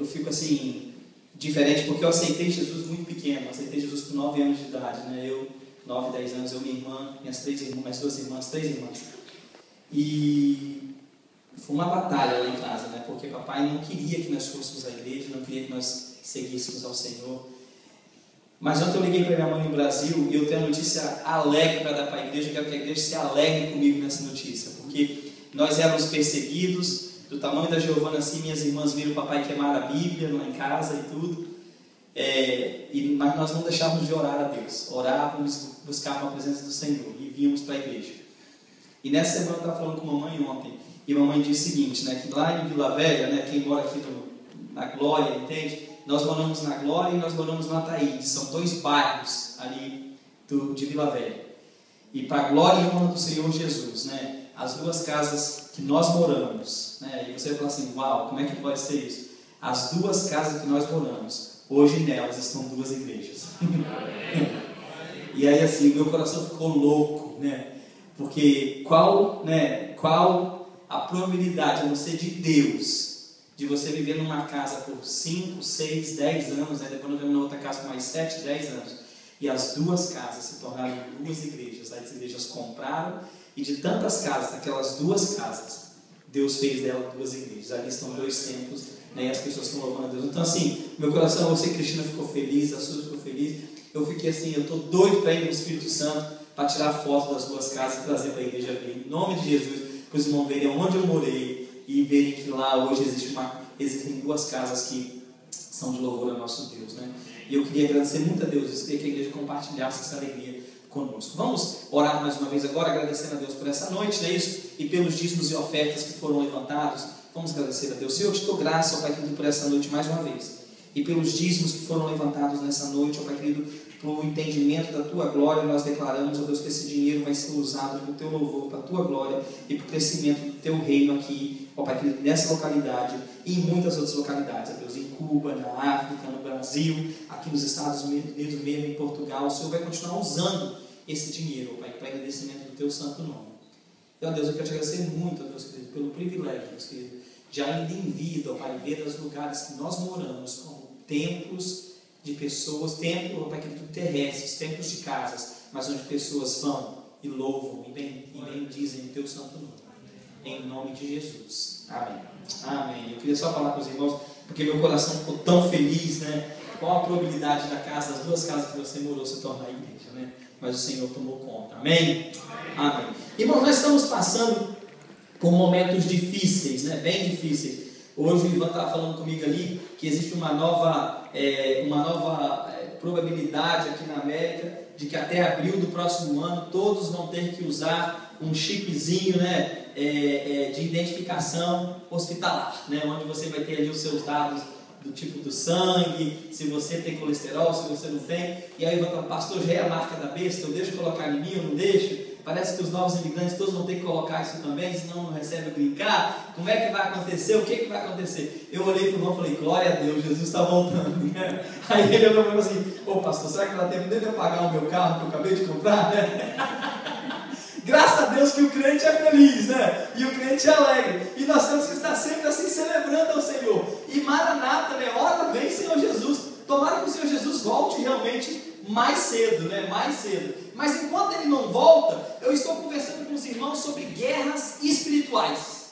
eu fico assim, diferente, porque eu aceitei Jesus muito pequeno, aceitei Jesus com 9 anos de idade, né? Eu, 9, 10 anos, eu, minha irmã, minhas 3 irmãs. E foi uma batalha lá em casa, né? Porque papai não queria que nós fôssemos à igreja, não queria que nós seguíssemos ao Senhor. Mas ontem eu liguei para minha mãe no Brasil e eu tenho a notícia alegre para dar para a igreja. Eu quero que a igreja se alegre comigo nessa notícia, porque nós éramos perseguidos, do tamanho da Giovana assim, minhas irmãs viram o papai queimar a Bíblia lá em casa e tudo, mas nós não deixávamos de orar a Deus, orávamos, buscávamos a presença do Senhor e víamos para a igreja. E nessa semana eu estava falando com a mamãe ontem, e a mamãe disse o seguinte, né, que lá em Vila Velha, né, quem mora aqui na Glória, entende? Nós moramos na Glória e nós moramos no Ataíde, são 2 bairros ali de Vila Velha. E para a glória e honra do Senhor Jesus, né, as 2 casas que nós moramos, né, e você vai falar assim, uau, como é que pode ser isso? As 2 casas que nós moramos, hoje nelas estão 2 igrejas. E aí assim, o meu coração ficou louco, né, porque qual a probabilidade, a não ser de Deus, de você viver numa casa por 5, 6, 10 anos, né? Depois nós vivemos na outra casa por mais 7, 10 anos, e as 2 casas se tornaram 2 igrejas. As igrejas compraram, e de tantas casas, daquelas 2 casas, Deus fez dela 2 igrejas. Ali estão 2 templos, né? E as pessoas estão louvando a Deus. Então assim, meu coração, você, Cristina, ficou feliz, a Suzy ficou feliz, eu fiquei assim, eu estou doido para ir no Espírito Santo, para tirar foto das 2 casas e trazer para a igreja vir, em nome de Jesus, para os irmãos verem onde eu morei, e verem que lá hoje existem 2 casas que são de louvor ao nosso Deus, né? E eu queria agradecer muito a Deus, eu queria que a igreja compartilhasse essa alegria conosco. Vamos orar mais uma vez agora, agradecendo a Deus por essa noite, não é isso? E pelos dízimos e ofertas que foram levantados. Vamos agradecer a Deus. Senhor, eu te dou graça, ó Pai querido, por essa noite mais uma vez. E pelos dízimos que foram levantados nessa noite, ó Pai querido, pelo entendimento da Tua glória, nós declaramos, ó Deus, que esse dinheiro vai ser usado para o Teu louvor, para a Tua glória e para o crescimento do Teu reino aqui, ó Pai querido, nessa localidade e em muitas outras localidades, ó Deus, em Cuba, na África, no Brasil, aqui nos Estados Unidos mesmo, em Portugal. O Senhor vai continuar usando esse dinheiro, ó Pai, para agradecimento do Teu santo nome. E, ó Deus, eu quero te agradecer muito, ó Deus querido, pelo privilégio, Deus querido, de ainda em vida, ó Pai, ver os lugares que nós moramos como templos de pessoas, templos, ó Pai querido, terrestres, templos de casas, mas onde pessoas vão e louvam e bendizem o Teu santo nome. Em nome de Jesus. Amém. Amém. Eu queria só falar com os irmãos, porque meu coração ficou tão feliz, né? Qual a probabilidade das 2 casas que você morou se tornar igreja, né? Mas o Senhor tomou conta. Amém? Amém. Irmãos, nós estamos passando por momentos difíceis, né? Bem difíceis. Hoje o Ivan estava falando comigo ali que existe uma nova probabilidade aqui na América de que até abril do próximo ano todos vão ter que usar um chipzinho, né? De identificação hospitalar, né? Onde você vai ter ali os seus dados do tipo do sangue, se você tem colesterol, se você não tem. E aí eu falo, pastor, já é a marca da besta, eu deixo colocar em mim, eu não deixo? Parece que os novos imigrantes todos vão ter que colocar isso também, senão não recebe o green card. Como é que vai acontecer? O que vai acontecer? Eu olhei para o irmão e falei, glória a Deus, Jesus está voltando. Aí ele olhou para mim assim, pastor, será que dá tempo de eu pagar o meu carro que eu acabei de comprar? Graças a Deus que o crente é feliz, né? E o crente é alegre. E nós temos que estar sempre assim celebrando ao Senhor. E Maranata, né? Ora vem, Senhor Jesus. Tomara que o Senhor Jesus volte realmente mais cedo, né? Mais cedo. Mas enquanto Ele não volta, eu estou conversando com os irmãos sobre guerras espirituais.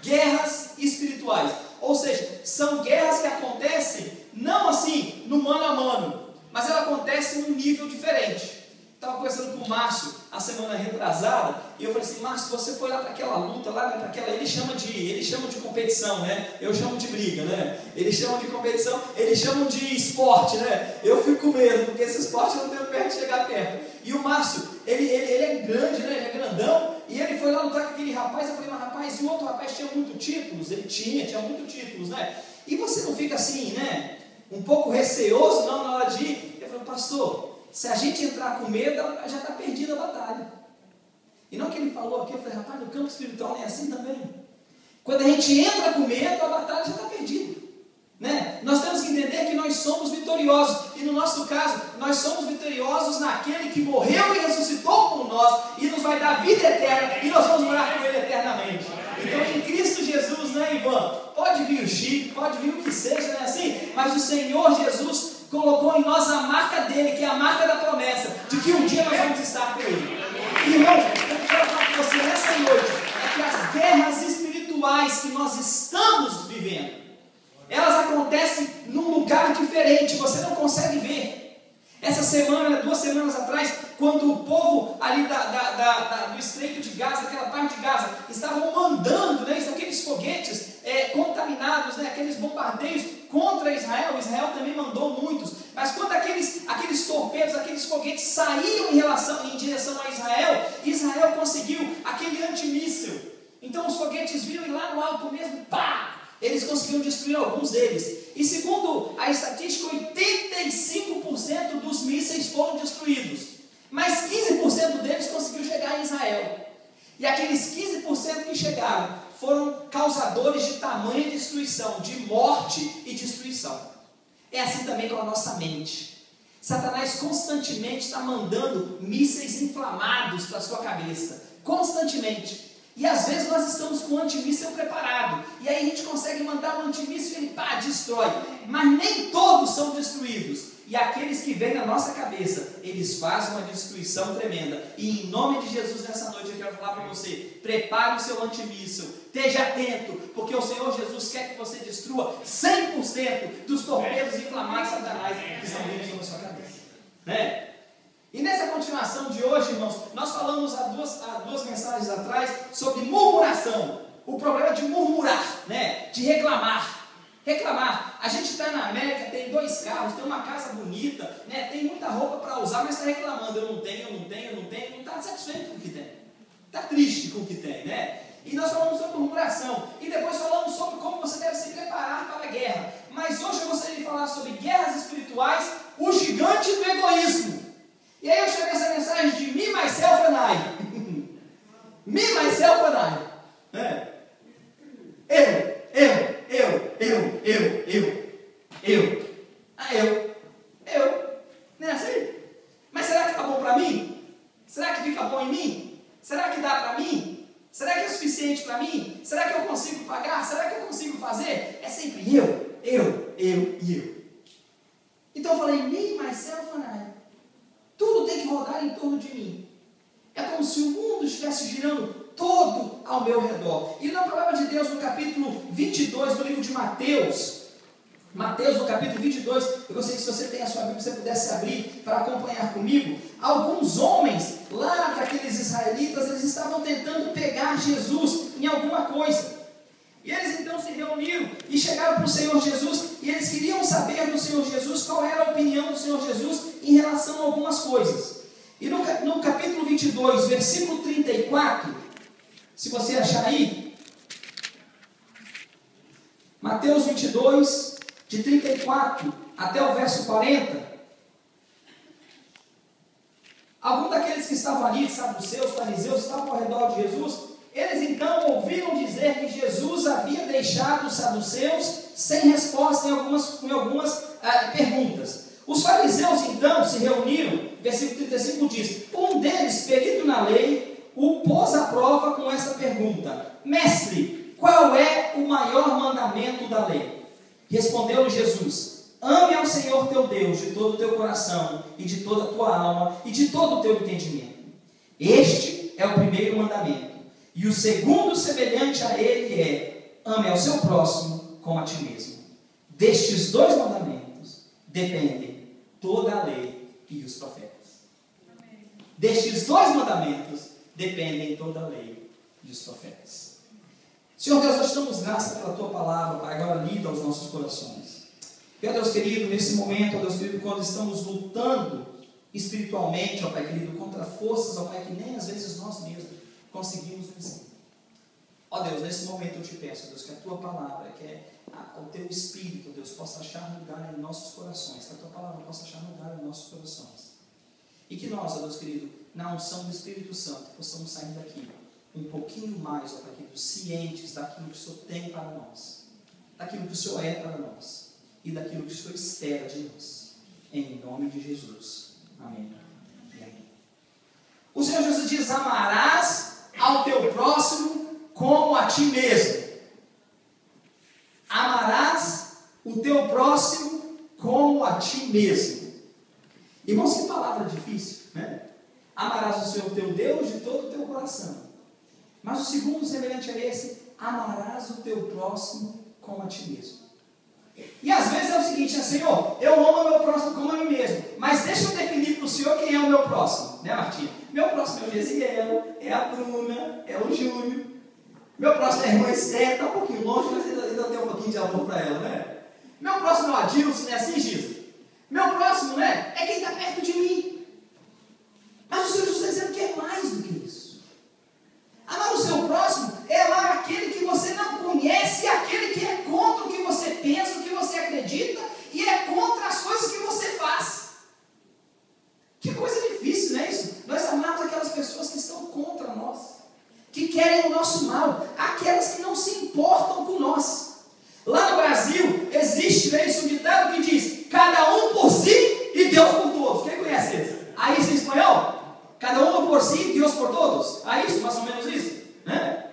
Guerras espirituais. Ou seja, são guerras que acontecem não assim, no mano a mano, mas ela acontece num nível diferente. Estava conversando com o Márcio a semana retrasada, e eu falei assim, Márcio, você foi lá para aquela luta, ele chama de competição, né? Eu chamo de briga, né? Eles chamam de competição, eles chamam de esporte, né? Eu fico com medo, porque esse esporte eu não tenho perto de chegar perto. E o Márcio, ele é grande, né? Ele é grandão, e ele foi lá lutar com aquele rapaz. Eu falei, mas rapaz, e o outro rapaz tinha muitos títulos? Ele tinha muitos títulos, né? E você não fica assim, né? Um pouco receoso, não, na hora de ir? Eu falei, pastor, se a gente entrar com medo, já está perdida a batalha. E não que ele falou aqui, eu falei, rapaz, no campo espiritual não é assim também. Quando a gente entra com medo, a batalha já está perdida. Né? Nós temos que entender que nós somos vitoriosos. E no nosso caso, nós somos vitoriosos naquele que morreu e ressuscitou por nós e nos vai dar vida eterna, e nós vamos morar com Ele eternamente. Então, em Cristo Jesus, né, Ivan? Pode vir o Chico, pode vir o que seja, não é assim? Mas o Senhor Jesus colocou em nós a marca dele, que é a marca da promessa, de que um dia nós vamos estar com ele. Irmãos, eu quero falar com você nessa noite, é que as guerras espirituais que nós estamos vivendo, elas acontecem num lugar diferente, você não consegue ver. Essa semana, 2 semanas atrás, quando o povo ali do Estreito de Gaza, daquela parte de Gaza, estavam mandando, né, aqueles foguetes contaminados, né, aqueles bombardeios contra Israel, Israel também mandou muitos, mas quando aqueles torpedos, aqueles foguetes saíam em direção a Israel, Israel conseguiu aquele antimíssil. Então os foguetes viram e lá no alto mesmo, pá! Eles conseguiram destruir alguns deles. E segundo a estatística, 85% dos mísseis foram destruídos. Mas 15% deles conseguiu chegar em Israel. E aqueles 15% que chegaram foram causadores de tamanha destruição, de morte e destruição. É assim também com a nossa mente. Satanás constantemente está mandando mísseis inflamados para a sua cabeça. Constantemente. E às vezes nós estamos com o antimíssil preparado, e aí a gente consegue mandar um antimíssil e ele pá, destrói, mas nem todos são destruídos, e aqueles que vêm na nossa cabeça, eles fazem uma destruição tremenda. E em nome de Jesus nessa noite eu quero falar para você, prepare o seu antimíssil, esteja atento, porque o Senhor Jesus quer que você destrua 100% dos torpedos inflamados de Satanás que estão vindo sobre a sua cabeça, né? E nessa continuação de hoje, irmãos, nós falamos há duas mensagens atrás sobre murmuração. O problema de murmurar, né? De reclamar. Reclamar. A gente está na América, tem 2 carros, tem uma casa bonita, né? Tem muita roupa para usar, mas está reclamando. Eu não tenho, não está satisfeito com o que tem. Está triste com o que tem, né? E nós falamos sobre murmuração. E depois falamos sobre como você deve se preparar para a guerra. Mas hoje eu gostaria de falar sobre guerras espirituais, o gigante do egoísmo. E aí eu chamei essa mensagem de Me, Myself and I. Me, Myself and I. Eu. Não é assim? Mas será que está bom para mim? Será que fica bom em mim? Será que dá para mim? Será que é suficiente para mim? Será que eu consigo pagar? Será que eu consigo fazer? É sempre eu. Então eu falei, Me, Myself and I. Tudo tem que rodar em torno de mim. É como se o mundo estivesse girando todo ao meu redor. E na palavra de Deus, no capítulo 22 do livro de Mateus, no capítulo 22, eu gostaria que se você tem a sua Bíblia, você pudesse abrir para acompanhar comigo. Alguns homens, lá daqueles israelitas, eles estavam tentando pegar Jesus em alguma coisa. E eles então se reuniram e chegaram para o Senhor Jesus, e eles queriam saber do Senhor Jesus qual era a opinião do Senhor Jesus em relação a algumas coisas. E no capítulo 22, versículo 34, se você achar aí, Mateus 22, de 34 até o verso 40, alguns daqueles que estavam ali, saduceus, fariseus, estavam ao redor de Jesus. Eles então ouviram dizer que Jesus havia deixado os saduceus sem resposta em algumas perguntas. Os fariseus então se reuniram, versículo 35 diz, um deles, perito na lei, o pôs à prova com essa pergunta, Mestre, qual é o maior mandamento da lei? Respondeu-lhe Jesus, ame ao Senhor teu Deus de todo o teu coração, e de toda a tua alma, e de todo o teu entendimento. Este é o primeiro mandamento. E o segundo semelhante a ele é, ame ao seu próximo como a ti mesmo. Destes 2 mandamentos dependem toda a lei e os profetas. Destes 2 mandamentos dependem toda a lei e os profetas. Senhor Deus, nós te damos graça pela tua palavra, Pai, agora lida aos nossos corações. Ó Deus querido, nesse momento, ó Deus querido, quando estamos lutando espiritualmente, ó Pai querido, contra forças, ó Pai, que nem às vezes nós mesmos conseguimos vencer. Ó Deus, nesse momento eu te peço, Deus, que a tua palavra, que o teu Espírito, Deus, possa achar lugar em nossos corações, que a tua palavra possa achar lugar em nossos corações. E que nós, ó Deus querido, na unção do Espírito Santo, possamos sair daqui um pouquinho mais, ó Pai querido, cientes daquilo que o Senhor tem para nós, daquilo que o Senhor é para nós e daquilo que o Senhor espera de nós. Em nome de Jesus. Amém. O Senhor Jesus diz, amarás ao teu próximo como a ti mesmo. Amarás o o teu próximo como a ti mesmo. Irmãos, que palavra difícil, né? Amarás o Senhor teu Deus de todo o teu coração. Mas o segundo semelhante a esse, amarás o teu próximo como a ti mesmo. E às vezes é o seguinte, Senhor, eu amo o meu próximo como a mim mesmo, mas deixa eu definir para o Senhor quem é o meu próximo, né, Martinha? Meu próximo é o Gesiel, é a Bruna, é o Júnior. Meu próximo é a irmã Esther, está um pouquinho longe, mas ainda tem um pouquinho de amor para ela, né? Meu próximo é o Adilson, né, assim, Giso? Meu próximo, né, é quem está perto de mim. Mas o Senhor Jesus está dizendo que é mais do que isso. Amar o seu próximo é amar aquele que você não conhece, aquele que é contra o que você pensa, o que você acredita, e é contra as coisas que você faz. Que coisa difícil, não é isso? Nós amamos aquelas pessoas que estão contra nós, que querem o nosso mal, aquelas que não se importam com nós. Lá no Brasil, existe um ditado que diz, cada um por si e Deus por todos. Quem conhece isso? Aí isso em espanhol? Cada um por si e Deus por todos. É isso, mais ou menos isso, né?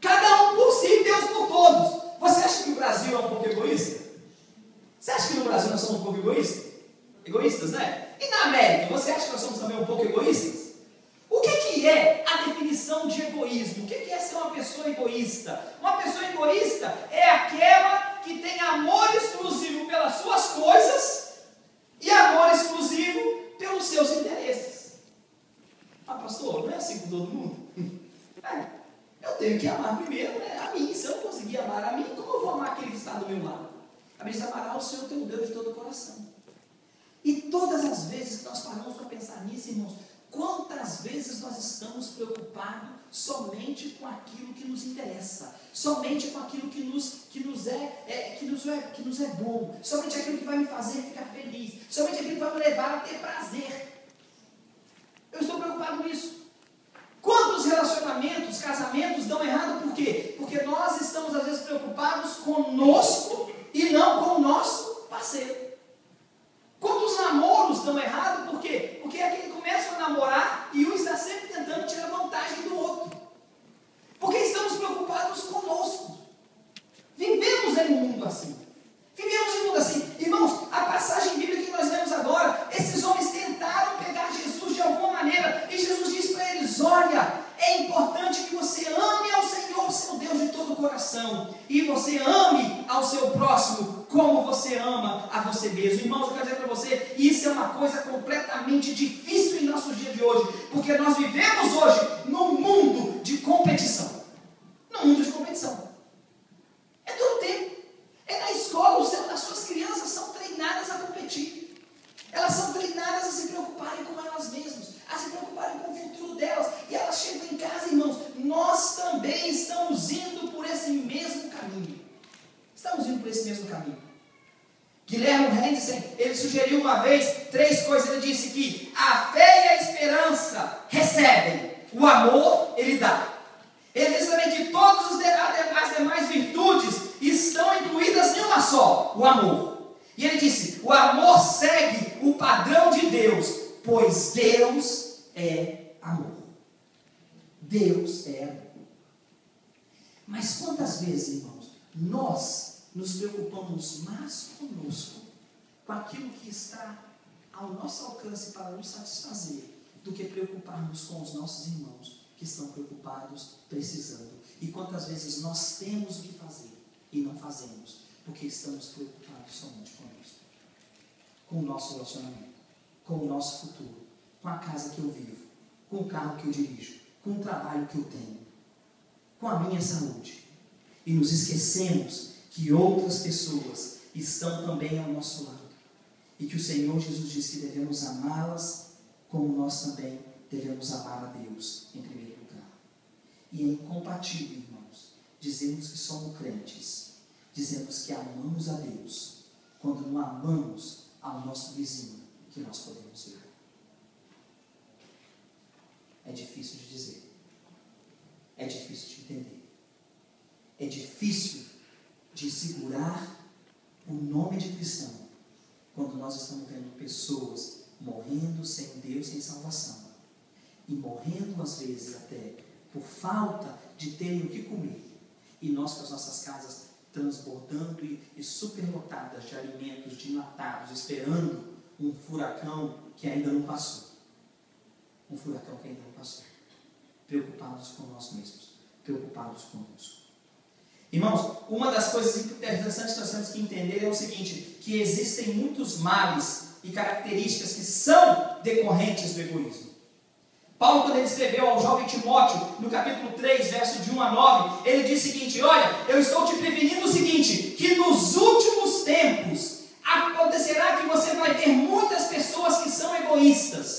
Cada um por si e Deus por todos. Você acha que o Brasil é um pouco egoísta? Você acha que no Brasil nós somos um pouco egoístas? Egoístas, né? E na América, você acha que nós somos também um pouco egoístas? O que é a definição de egoísmo? O que é ser uma pessoa egoísta? Uma pessoa egoísta é aquela que tem amor exclusivo pelas suas coisas e amor exclusivo pelos seus interesses. Ah, pastor, não é assim com todo mundo? Eu tenho que amar primeiro, né, a mim. Se eu não conseguir amar a mim, como eu vou amar aquele que está do meu lado? A Bíblia diz, amará o Senhor teu Deus de todo o coração. E todas as vezes que nós paramos para pensar nisso, irmãos, quantas vezes nós estamos preocupados somente com aquilo que nos interessa, somente com aquilo que nos é bom, somente aquilo que vai me fazer ficar feliz, somente aquilo que vai me levar a ter prazer. Eu estou preocupado nisso. Quantos relacionamentos, casamentos dão errado por quê? Porque nós estamos às vezes preocupados conosco e não com o nosso parceiro. Quantos namoros dão errado por quê? Porque é que começam a namorar e um está sempre tentando tirar vantagem do outro. Porque estamos preocupados conosco. Vivemos em um mundo assim. Vivemos em um mundo assim. Irmãos, a passagem bíblica que nós lemos agora, esses homens tentaram pegar Jesus de alguma maneira, e Jesus diz para eles, olha, é importante que você ame ao Senhor, seu Deus, de todo o coração, e você ame ao seu próximo, como você ama a você mesmo. Irmãos, eu quero dizer para você, isso é uma coisa completamente difícil em nosso dia de hoje, porque nós vivemos hoje num mundo de competição. Num mundo de competição. É todo tempo. É na escola, as suas crianças são treinadas a competir. Elas são treinadas a se preocuparem com elas mesmas, a se preocuparem com o futuro delas. E elas chegam em casa, irmãos, nós também estamos indo por esse mesmo caminho. Estamos indo por esse mesmo caminho. Guilherme Henderson, ele sugeriu uma vez 3 coisas. Ele disse que a fé e a esperança recebem, o amor ele dá. Ele diz também que todas as demais virtudes estão incluídas em uma só, o amor. E ele disse, o amor segue o padrão de Deus, pois Deus é amor. Deus é amor. Mas quantas vezes, irmãos, nós nos preocupamos mais conosco, com aquilo que está ao nosso alcance para nos satisfazer, do que preocuparmos com os nossos irmãos que estão preocupados, precisando. E quantas vezes nós temos o que fazer e não fazemos, porque estamos preocupados somente conosco, com o nosso relacionamento, com o nosso futuro, com a casa que eu vivo, com o carro que eu dirijo, com o trabalho que eu tenho, com a minha saúde. E nos esquecemos que outras pessoas estão também ao nosso lado. E que o Senhor Jesus diz que devemos amá-las como nós também devemos amar a Deus em primeiro lugar. E é incompatível, irmãos, dizermos que somos crentes, dizemos que amamos a Deus, quando não amamos ao nosso vizinho que nós podemos ver. É difícil de dizer. É difícil de entender. É difícil de segurar o nome de cristão quando nós estamos vendo pessoas morrendo sem Deus, sem salvação, e morrendo às vezes até por falta de terem o que comer, e nós com as nossas casas transbordando e superlotadas de alimentos, de enlatados, esperando um furacão que ainda não passou. Um furacão que ainda não passou. Preocupados com nós mesmos, preocupados conosco. Irmãos, uma das coisas interessantes que nós temos que entender é o seguinte, que existem muitos males e características que são decorrentes do egoísmo. Paulo, quando ele escreveu ao jovem Timóteo, no capítulo 3, verso de 1 a 9, ele diz o seguinte: olha, eu estou te prevenindo o seguinte, que nos últimos tempos acontecerá que você vai ter muitas pessoas que são egoístas.